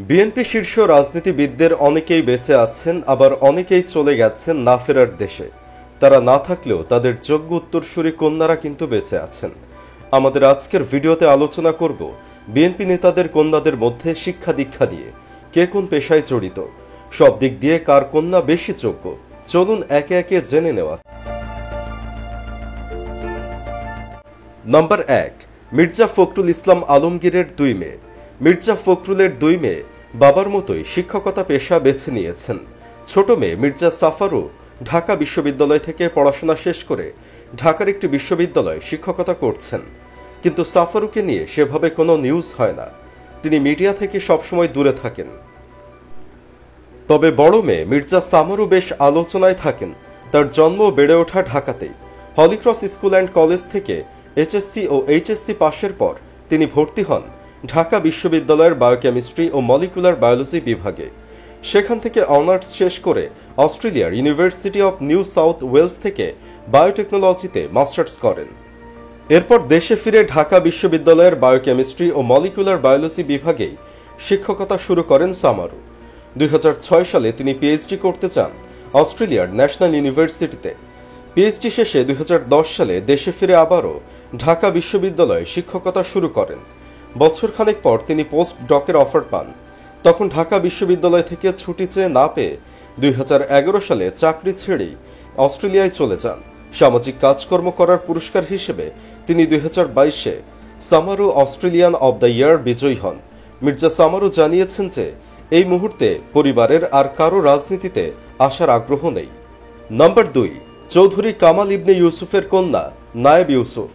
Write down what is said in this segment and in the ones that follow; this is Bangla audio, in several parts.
বিএনপি শীর্ষ রাজনীতিবিদদের অনেকেই বেঁচে আছেন, আবার অনেকেই চলে গেছেন না ফেরার দেশে। তারা না থাকলেও তাদের যোগ্য উত্তরসূরি কন্যারা কিন্তু বেঁচে আছেন। আমাদের আজকের ভিডিওতে আলোচনা করব বিএনপি নেতাদের কন্যাদের মধ্যে শিক্ষা দীক্ষা দিয়ে কে কোন পেশায় জড়িত, সব দিক দিয়ে কার কন্যা বেশি যোগ্য। চলুন একে একে জেনে নেওয়া। নাম্বার 1, মির্জা ফখরুল ইসলাম আলমগীরের 2 মেয়ে। মির্জা ফখরুলের 2 মেয়ে বাবার মতোই শিক্ষকতা পেশা বেছে নিয়েছেন। ছোট মেয়ে মির্জা সাফারও ঢাকা বিশ্ববিদ্যালয় থেকে পড়াশোনা শেষ করে ঢাকার একটি বিশ্ববিদ্যালয়ে শিক্ষকতা করছেন, কিন্তু সাফারুকে নিয়ে সেভাবে কোনো নিউজ হয় না। তিনি মিডিয়া থেকে সবসময় দূরে থাকেন। তবে বড় মেয়ে মির্জা সামারু বেশ আলোচনায় থাকেন। তার জন্ম বেড়ে ওঠা ঢাকাতেই। হলিক্রস স্কুল অ্যান্ড কলেজ থেকে এইচএসসি ও এইচএসসি পাশের পর তিনি ভর্তি হন ঢাকা বিশ্ববিদ্যালয়ের বায়োকেমিস্ট্রি ও মলিকুলার বায়োলজি বিভাগে। সেখান থেকে অনার্স শেষ করে অস্ট্রেলিয়ার university of New South Wales থেকে বায়োটেকনোলজিতে মাস্টার্স করেন। এরপর দেশে ফিরে ঢাকা বিশ্ববিদ্যালয়ের বায়োকেমিস্ট্রি ও মলিকুলার বায়োলজি বিভাগেই শিক্ষকতা শুরু করেন সামারু। 2006 সালে তিনি পিএইচডি করতে চান অস্ট্রেলিয়ার ন্যাশনাল ইউনিভার্সিটিতে। পিএইচডি শেষে 2010 সালে দেশে ফিরে আবারও ঢাকা বিশ্ববিদ্যালয়ে শিক্ষকতা শুরু করেন। বছরখানেক পর তিনি পোস্ট ডকের অফার পান। তখন ঢাকা বিশ্ববিদ্যালয় থেকে ছুটি চেয়ে না পেয়ে 2011 সালে চাকরি ছেড়েই অস্ট্রেলিয়ায় চলে যান। সামাজিক কাজকর্ম করার পুরস্কার হিসেবে তিনি 2022-এ Samaru Australian of the year বিজয়ী হন। মির্জা সামারু জানিয়েছেন যে এই মুহূর্তে পরিবারের আর কারো রাজনীতিতে আসার আগ্রহ নেই। নাম্বার 2, চৌধুরী কামাল ইবনে ইউসুফের কন্যা নায়েব ইউসুফ।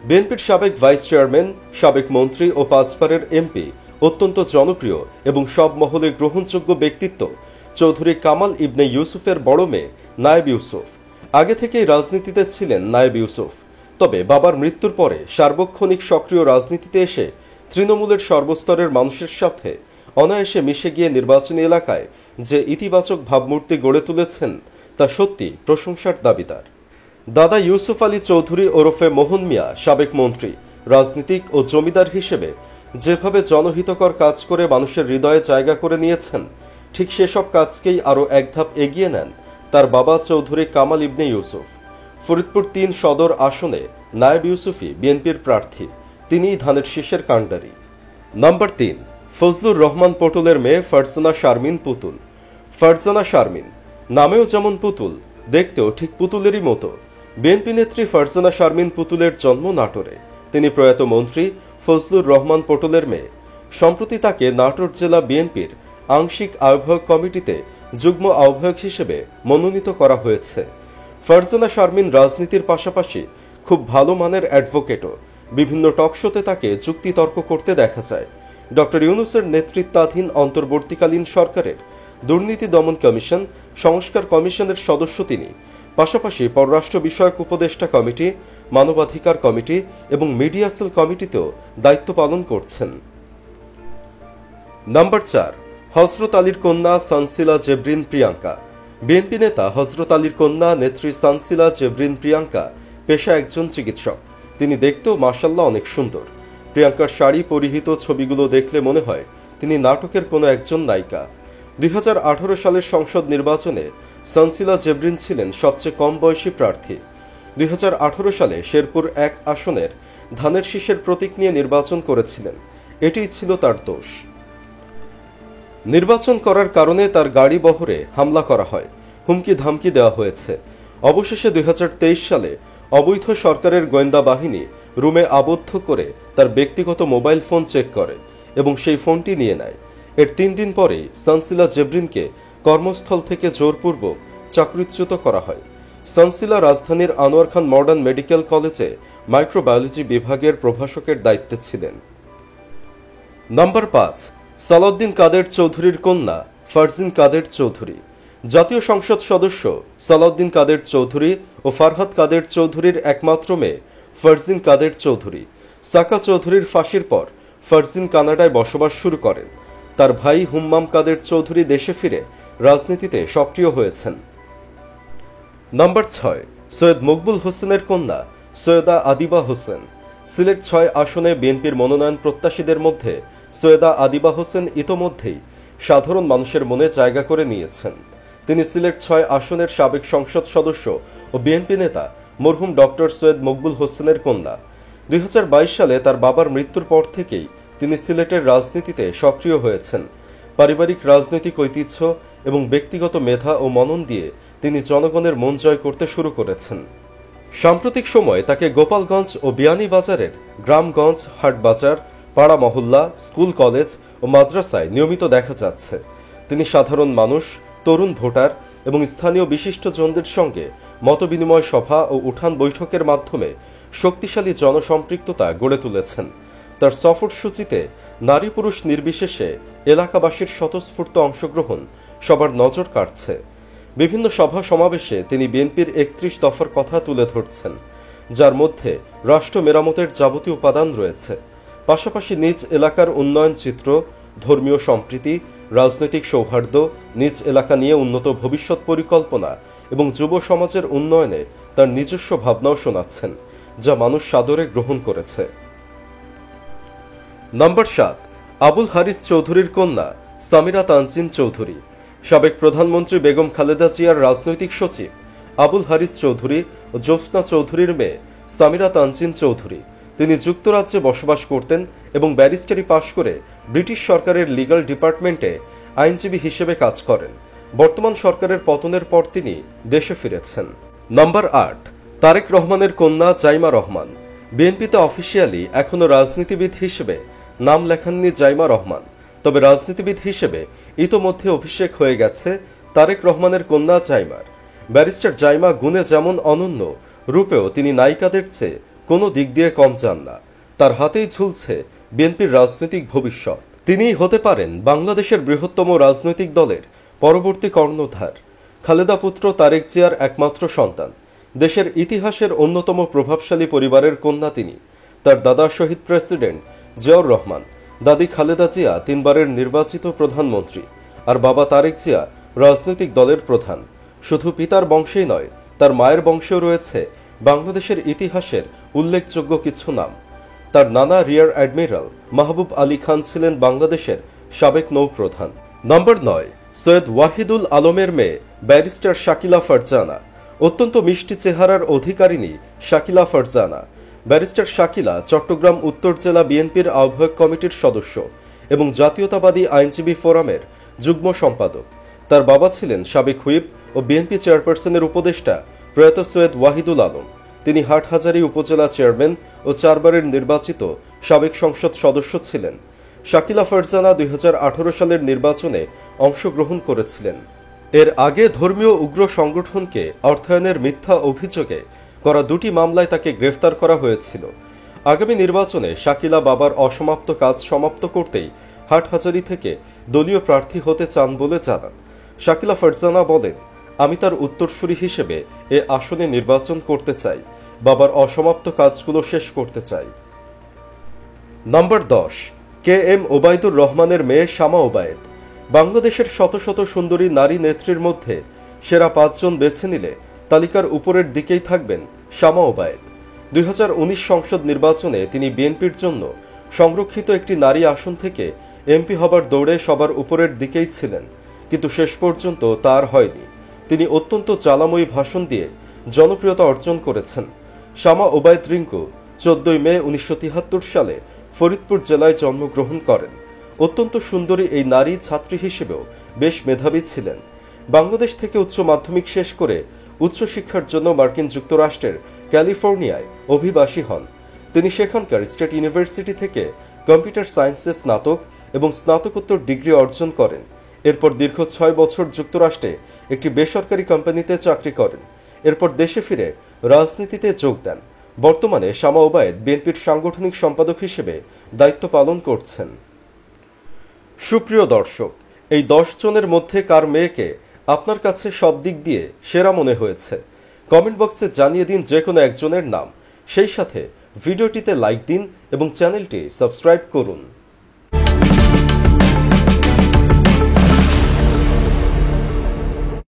বিএনপির সাবেক ভাইস চেয়ারম্যান, সাবেক মন্ত্রী ও 5 বারের এমপি, অত্যন্ত জনপ্রিয় এবং সব মহলে গ্রহণযোগ্য ব্যক্তিত্ব চৌধুরী কামাল ইবনে ইউসুফের বড় মেয়ে নায়েব ইউসুফ। আগে থেকেই রাজনীতিতে ছিলেন নায়েব ইউসুফ, তবে বাবার মৃত্যুর পরে সার্বক্ষণিক সক্রিয় রাজনীতিতে এসে তৃণমূলের সর্বস্তরের মানুষের সাথে অনায়াসে মিশে গিয়ে নির্বাচনী এলাকায় যে ইতিবাচক ভাবমূর্তি গড়ে তুলেছেন তা সত্যি প্রশংসার দাবিদার। দাদা ইউসুফ আলী চৌধুরী ওরফে মোহন মিয়া সাবেক মন্ত্রী, রাজনীতিক ও জমিদার হিসেবে যেভাবে জনহিতকর কাজ করে মানুষের হৃদয়ে জায়গা করে নিয়েছেন, ঠিক সেসব কাজকেই আরও এক ধাপ এগিয়ে নেন তার বাবা চৌধুরী কামাল ইবনে ইউসুফ। ফরিদপুর 3 সদর আসনে নায়েব ইউসুফই বিএনপির প্রার্থী। তিনিই ধানের শীষের কাণ্ডারি। নাম্বার 3, ফজলুর রহমান পটুলের মেয়ে ফারজানা শারমিন পুতুল। ফারজানা শারমিন নামেও যেমন পুতুল, দেখতেও ঠিক পুতুলেরই মতো। বিএনপি নেত্রী ফারজানা শারমিন পুতুলের জন্ম নাটোরে। তিনি প্রয়াত মন্ত্রী ফজলুর রহমান পটুলের মেয়ে। সম্প্রতি তাকে নাটোর জেলা বিএনপির আংশিক আহ্বায়ক কমিটিতে যুগ্ম আহ্বায়ক হিসেবে মনোনীত করা হয়েছে। ফারজানা শারমিন রাজনীতির পাশাপাশি খুব ভালো মানের অ্যাডভোকেটও। বিভিন্ন টকশোতে তাকে যুক্তিতর্ক করতে দেখা যায়। ডক্টর ইউনূসের নেতৃত্বাধীন অন্তর্বর্তীকালীন সরকারের দুর্নীতি দমন কমিশন, সংস্কার কমিশনের সদস্য তিনি। পাশাপাশি পররাষ্ট্র বিষয়ক উপদেষ্টা কমিটি, মানবাধিকার কমিটি এবং মিডিয়া সেল কমিটিতেও দায়িত্ব পালন করছেন। নাম্বার 4, হযরত আলীর কন্যা সানসিলা জেবরিন প্রিয়াঙ্কা। বিএনপি নেতা হযরত আলীর কন্যা নেত্রী সানসিলা জেবরিন প্রিয়াঙ্কা পেশা একজন চিকিৎসক। তিনি দেখতেও মাশাআল্লাহ অনেক সুন্দর। প্রিয়াঙ্কার শাড়ি পরিহিত ছবিগুলো দেখলে মনে হয় তিনি নাটকের কোনো একজন নায়িকা। 2018 সালের সংসদ নির্বাচনে সানসিলা জেবরিন ছিলেন সবচেয়ে কম বয়সী প্রার্থী। 2018 সালে শেরপুর 1 আসনের ধানের শীষের প্রতীক নিয়ে নির্বাচন করেছিলেন। এটিই ছিল তার দোষ। নির্বাচন করার কারণে তার গাড়ি বহরে হামলা করা হয়, হুমকি ধামকি দেওয়া হয়েছে। অবশেষে 2023 সালে অবৈধ সরকারের গোয়েন্দা বাহিনী রুমে আবদ্ধ করে তার ব্যক্তিগত মোবাইল ফোন চেক করে এবং সেই ফোনটি নিয়ে নেয়। এর 3 দিন পরেই সানসিলা জেবরিনকে কর্মস্থল থেকে জোরপূর্বক চাকরিচ্যুত করা হয়। সানসিলা রাজধানীর আনোয়ার খান মডার্ন মেডিকেল কলেজে মাইক্রোবায়োলজি বিভাগের প্রভাষকের দায়িত্বে ছিলেন। নাম্বার 5, সালাউদ্দিন কাদের চৌধুরীর কন্যা ফারজিন কাদের চৌধুরী। জাতীয় সংসদ সদস্য সালাউদ্দিন কাদের চৌধুরী ও ফারহাদ কাদের চৌধুরীর একমাত্র মেয়ে ফারজিন কাদের চৌধুরী। সাকা চৌধুরীর ফাঁসির পর ফারজিন কানাডায় বসবাস শুরু করেন। তার ভাই হুম্মাম কাদের চৌধুরী দেশে ফিরে রাজনীতিতে সক্রিয় হয়েছেন। নাম্বার 6, সৈয়দ মকবুল হোসেনের কন্যা সৈয়দা আদিবা হোসেন। সিলেট 6 আসনে বিএনপির মনোনয়ন প্রত্যাশীদের মধ্যে সৈয়দা আদিবা হোসেন ইতোমধ্যেই সাধারণ মানুষের মনে জায়গা করে নিয়েছেন। তিনি সিলেট ৬ আসনের সাবেক সংসদ সদস্য ও বিএনপি নেতা মরহুম ডক্টর সৈয়দ মকবুল হোসেনের কন্যা। ২০২২ সালে তার বাবার মৃত্যুর পর থেকেই তিনি সিলেটের রাজনীতিতে সক্রিয় হয়েছেন। পারিবারিক রাজনৈতিক ঐতিহ্য এবং ব্যক্তিগত মেধা ও মনন দিয়ে তিনি জনগণের মন জয় করতে শুরু করেছেন। সাম্প্রতিক সময়ে তাকে গোপালগঞ্জ ও বিয়ানীবাজারের গ্রামগঞ্জ, হাটবাজার, পাড়া মহল্লা, স্কুল, কলেজ ও মাদ্রাসায় নিয়মিত দেখা যাচ্ছে। তিনি সাধারণ মানুষ, তরুণ ভোটার এবং স্থানীয় বিশিষ্টজনদের সঙ্গে মতবিনিময় সভা ও উঠান বৈঠকের মাধ্যমে শক্তিশালী জনসম্পৃক্ততা গড়ে তুলেছেন। তার সফরসূচিতে নারী পুরুষ নির্বিশেষে এলাকাবাসীর স্বতঃস্ফূর্ত অংশগ্রহণ সবার নজর কাড়ছে। বিভিন্ন সভা সমাবেশে তিনি বিএনপির ৩১ দফার কথা তুলে ধরছেন, যার মধ্যে রাষ্ট্র মেরামতের যাবতীয় উপাদান রয়েছে। পাশাপাশি নিজ এলাকার উন্নয়ন চিত্র, ধর্মীয় সম্প্রীতি, রাজনৈতিক সৌহার্দ্য, নিজ এলাকা নিয়ে উন্নত ভবিষ্যৎ পরিকল্পনা এবং যুব সমাজের উন্নয়নে তার নিজস্ব ভাবনাও শোনাচ্ছেন, যা মানুষ সাদরে গ্রহণ করেছে। নম্বর ৭, আবুল হারিস চৌধুরীর কন্যা সামিরা তানজিন চৌধুরী। সাবেক প্রধানমন্ত্রী বেগম খালেদা জিয়ার রাজনৈতিক সচিব আবুল হারিস চৌধুরী ও জ্যোৎস্না চৌধুরীর মেয়ে সামিরা তানজিন চৌধুরী। তিনি যুক্তরাজ্যে বসবাস করতেন এবং ব্যারিস্টারি পাশ করে ব্রিটিশ সরকারের লিগ্যাল ডিপার্টমেন্টে আইনজীবী হিসেবে কাজ করেন। বর্তমান সরকারের পতনের পর তিনি দেশে ফিরেছেন। নম্বর ৮, তারেক রহমানের কন্যা জাইমা রহমান। বিএনপিতে অফিসিয়ালি এখনও রাজনীতিবিদ হিসেবে নাম লেখাননি জাইমা রহমান, তবে রাজনীতিবিদ হিসেবে ইতোমধ্যে অভিষেক হয়ে গেছে তারেক রহমানের কন্যা জাইমার। ব্যারিস্টার জাইমা গুণে যেমন অনন্য, রূপেও তিনি নায়িকাদের চেয়ে কোনো দিক দিয়ে কম যান না। তার হাতেই ঝুলছে বিএনপির রাজনৈতিক ভবিষ্যৎ। তিনিই হতে পারেন বাংলাদেশের বৃহত্তম রাজনৈতিক দলের পরবর্তী কর্ণধার। খালেদা পুত্র তারেক জিয়ার একমাত্র সন্তান। দেশের ইতিহাসের অন্যতম প্রভাবশালী পরিবারের কন্যা তিনি। তার দাদা শহীদ প্রেসিডেন্ট জিয়াউর রহমান, দাদি খালেদা জিয়া ৩ বারের নির্বাচিত প্রধানমন্ত্রী, আর বাবা তারেক জিয়া রাজনৈতিক দলের প্রধান। শুধু পিতার বংশেই নয়, তার মায়ের বংশেও রয়েছে বাংলাদেশের ইতিহাসের উল্লেখযোগ্য কিছু নাম। তার নানা রিয়ার অ্যাডমিরাল মাহবুব আলী খান ছিলেন বাংলাদেশের সাবেক নৌপ্রধান। নম্বর ৯, সৈয়দ ওয়াহিদুল আলমের মেয়ে ব্যারিস্টার শাকিলা ফারজানা। অত্যন্ত মিষ্টি চেহারার অধিকারিণী শাকিলা ফারজানা। ব্যারিস্টার শাকিলা চট্টগ্রাম উত্তর জেলা বিএনপির আহ্বায়ক কমিটির সদস্য এবং জাতীয়তাবাদী আইনজীবী ফোরামের যুগ্ম সম্পাদক। তার বাবা ছিলেন সাবেক হুইপ ও বিএনপি চেয়ারপারসনের উপদেষ্টা প্রয়াত সৈয়দ ওয়াহিদুল আলম। তিনি হাটহাজারী উপজেলা চেয়ারম্যান ও ৪ বারের নির্বাচিত সাবেক সংসদ সদস্য ছিলেন। শাকিলা ফারজানা ২০১৮ সালের নির্বাচনে অংশগ্রহণ করেছিলেন। এর আগে ধর্মীয় উগ্র সংগঠনকে অর্থায়নের মিথ্যা অভিযোগে করা ২টি মামলায় তাকে গ্রেফতার করা হয়েছিল। আগামী নির্বাচনে শাকিলা বাবার অসমাপ্ত কাজ সমাপ্ত করতেই হাটহাজারী থেকে দলীয় প্রার্থী হতে চান বলে জানান। শাকিলা ফারজানা বলেন, আমি তার উত্তরসূরি হিসেবে এ আসনে নির্বাচন করতে চাই। বাবার অসমাপ্ত কাজগুলো শেষ করতে চাই। নম্বর ১০, কে এম ওবায়দুর রহমানের মেয়ে শামা ওবায়েদ। বাংলাদেশের শত শত সুন্দরী নারী নেত্রীর মধ্যে সেরা ৫ জন বেছে নিলে তালিকার উপরের দিকেই থাকবেন শামা ওবায়েদ। ২০১৯ সংসদ নির্বাচনে তিনি বিএনপির জন্য সংরক্ষিত একটি নারী আসন থেকে এমপি হবার দৌড়ে সবার উপরের দিকেই ছিলেন, কিন্তু শেষ পর্যন্ত তার হয়নি। তিনি অত্যন্ত জ্বালাময়ী ভাষণ দিয়ে জনপ্রিয়তা অর্জন করেছেন। শামা ওবায়েদ রিঙ্কু ১৪ মে ১৯৭৩ সালে ফরিদপুর জেলায় জন্মগ্রহণ করেন। অত্যন্ত সুন্দরী এই নারী ছাত্রী হিসেবেও বেশ মেধাবী ছিলেন। বাংলাদেশ থেকে উচ্চ মাধ্যমিক শেষ করে উচ্চশিক্ষার জন্য মার্কিন যুক্তরাষ্ট্রের ক্যালিফোর্নিয়ায় অভিবাসী হন। তিনি সেখানকার স্টেট ইউনিভার্সিটি থেকে কম্পিউটার সায়েন্সে স্নাতক এবং স্নাতকোত্তর ডিগ্রি অর্জন করেন। এরপর দীর্ঘ ৬ বছর যুক্তরাষ্ট্রে একটি বেসরকারি কোম্পানিতে চাকরি করেন। এরপর দেশে ফিরে রাজনীতিতে যোগ দেন। বর্তমানে শামা ওবায়েদ বিএনপির সাংগঠনিক সম্পাদক হিসেবে দায়িত্ব পালন করছেন। সুপ্রিয় দর্শক, এই ১০ জনের মধ্যে কার মেয়েকে আপনার কাছে সব দিক দিয়ে সেরা মনে হয়েছে? কমেন্ট বক্সে জানিয়ে দিন যে কোনো একজনের নাম। সেই সাথে ভিডিওটিতে লাইক দিন এবং চ্যানেলটি সাবস্ক্রাইব করুন।